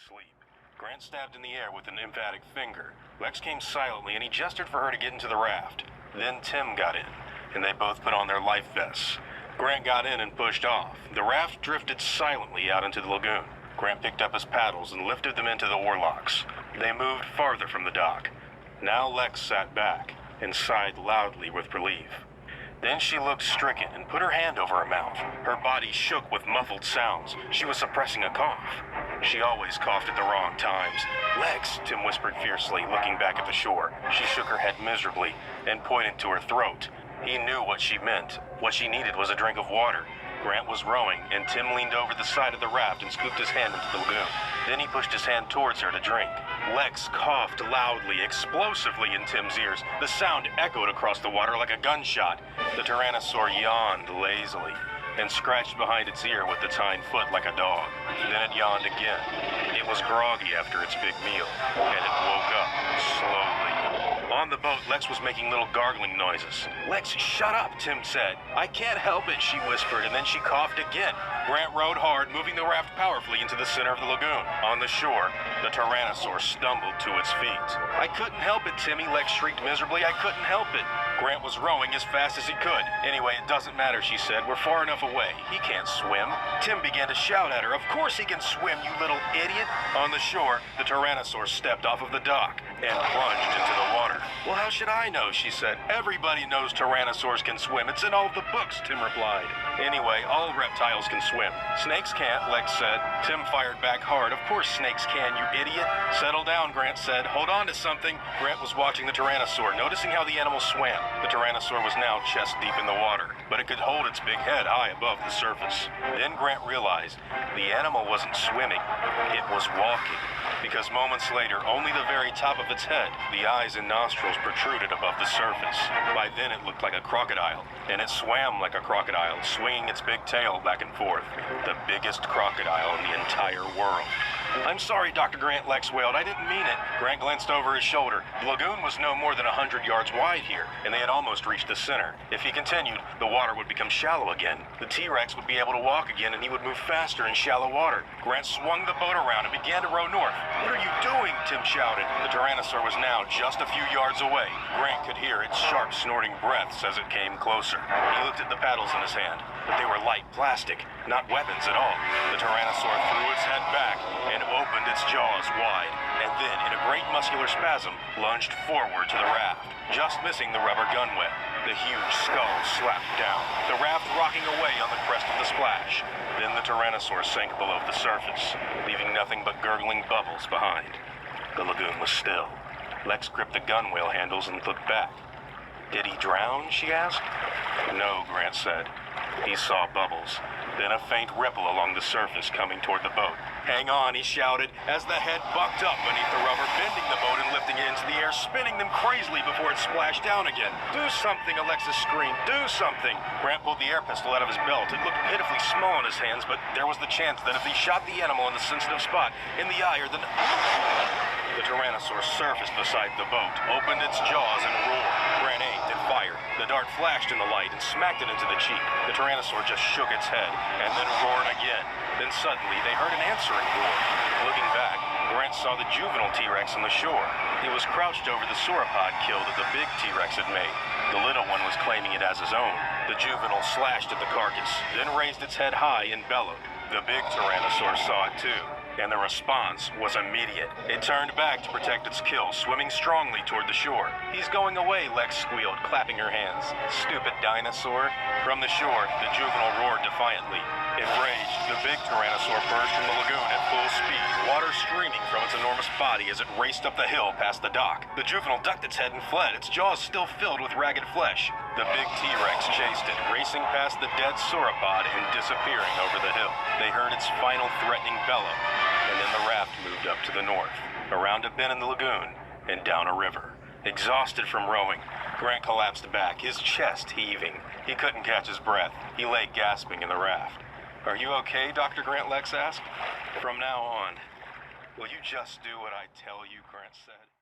asleep. Grant stabbed in the air with an emphatic finger. Lex came silently and he gestured for her to get into the raft. Then Tim got in, and they both put on their life vests. Grant got in and pushed off. The raft drifted silently out into the lagoon. Grant picked up his paddles and lifted them into the oarlocks. They moved farther from the dock. Now Lex sat back and sighed loudly with relief. Then she looked stricken and put her hand over her mouth. Her body shook with muffled sounds. She was suppressing a cough. She always coughed at the wrong times. "Lex," Tim whispered fiercely, looking back at the shore. She shook her head miserably and pointed to her throat. He knew what she meant. What she needed was a drink of water. Grant was rowing, and Tim leaned over the side of the raft and scooped his hand into the lagoon. Then he pushed his hand towards her to drink. Lex coughed loudly, explosively in Tim's ears. The sound echoed across the water like a gunshot. The Tyrannosaur yawned lazily and scratched behind its ear with its hind foot like a dog. Then it yawned again. It was groggy after its big meal, and it woke up slowly. On the boat, Lex was making little gargling noises. "Lex, shut up," Tim said. "I can't help it," she whispered, and then she coughed again. Grant rowed hard, moving the raft powerfully into the center of the lagoon. On the shore, the Tyrannosaur stumbled to its feet. "I couldn't help it, Timmy," Lex shrieked miserably. "I couldn't help it." Grant was rowing as fast as he could. "Anyway, it doesn't matter," she said. "We're far enough away. He can't swim." Tim began to shout at her. "Of course he can swim, you little idiot." On the shore, the Tyrannosaur stepped off of the dock and plunged into the water. "Well, how should I know?" she said. "Everybody knows Tyrannosaurs can swim. It's in all the books," Tim replied. "Anyway, all reptiles can swim. Snakes can't," Lex said. Tim fired back hard. "Of course snakes can, you idiot." "Settle down," Grant said. "Hold on to something." Grant was watching the Tyrannosaur, noticing how the animal swam. The Tyrannosaur was now chest deep in the water, but it could hold its big head high above the surface. Then Grant realized the animal wasn't swimming. It was walking. Because moments later, only the very top of its head, the eyes and nostrils protruded above the surface. By then it looked like a crocodile, and it swam like a crocodile, swinging its big tail back and forth. The biggest crocodile in the entire world. "I'm sorry, Dr. Grant," Lex wailed. "I didn't mean it." Grant glanced over his shoulder. The lagoon was no more than 100 yards wide here, and they had almost reached the center. If he continued, the water would become shallow again. The T-Rex would be able to walk again, and he would move faster in shallow water. Grant swung the boat around and began to row north. "What are you doing?" Tim shouted. The Tyrannosaur was now just a few yards away. Grant could hear its sharp, snorting breaths as it came closer. He looked at the paddles in his hand, but they were light plastic, not weapons at all. The Tyrannosaur threw its head back and opened its jaws wide, and then, in a great muscular spasm, lunged forward to the raft, just missing the rubber gunwale. The huge skull slapped down, the raft rocking away on the crest of the splash. Then the Tyrannosaur sank below the surface, leaving nothing but gurgling bubbles behind. The lagoon was still. Lex gripped the gunwale handles and looked back. "Did he drown?" she asked. "No," Grant said. He saw bubbles, then a faint ripple along the surface coming toward the boat. "Hang on," he shouted, as the head bucked up beneath the rubber, bending the boat and lifting it into the air, spinning them crazily before it splashed down again. "Do something," Alexis screamed. "Do something." Grant pulled the air pistol out of his belt. It looked pitifully small in his hands, but there was the chance that if he shot the animal in the sensitive spot, in the eye or the... The Tyrannosaur surfaced beside the boat, opened its jaws and roared. Grant aimed and fired. The dart flashed in the light and smacked it into the cheek. The Tyrannosaur just shook its head and then roared again. Then suddenly they heard an answering roar. Looking back, Grant saw the juvenile T-Rex on the shore. It was crouched over the sauropod kill that the big T-Rex had made. The little one was claiming it as his own. The juvenile slashed at the carcass, then raised its head high and bellowed. The big Tyrannosaur saw it too, and the response was immediate. It turned back to protect its kill, swimming strongly toward the shore. "He's going away," Lex squealed, clapping her hands. "Stupid dinosaur." From the shore, the juvenile roared defiantly. Enraged, the big Tyrannosaur burst from the lagoon at full speed, water streaming from its enormous body as it raced up the hill past the dock. The juvenile ducked its head and fled, its jaws still filled with ragged flesh. The big T-Rex chased it, racing past the dead sauropod and disappearing over the hill. They heard its final threatening bellow, and then the raft moved up to the north, around a bend in the lagoon, and down a river. Exhausted from rowing, Grant collapsed back, his chest heaving. He couldn't catch his breath. He lay gasping in the raft. "Are you okay, Dr. Grant?" Lex asked. "From now on, will you just do what I tell you?" Grant said.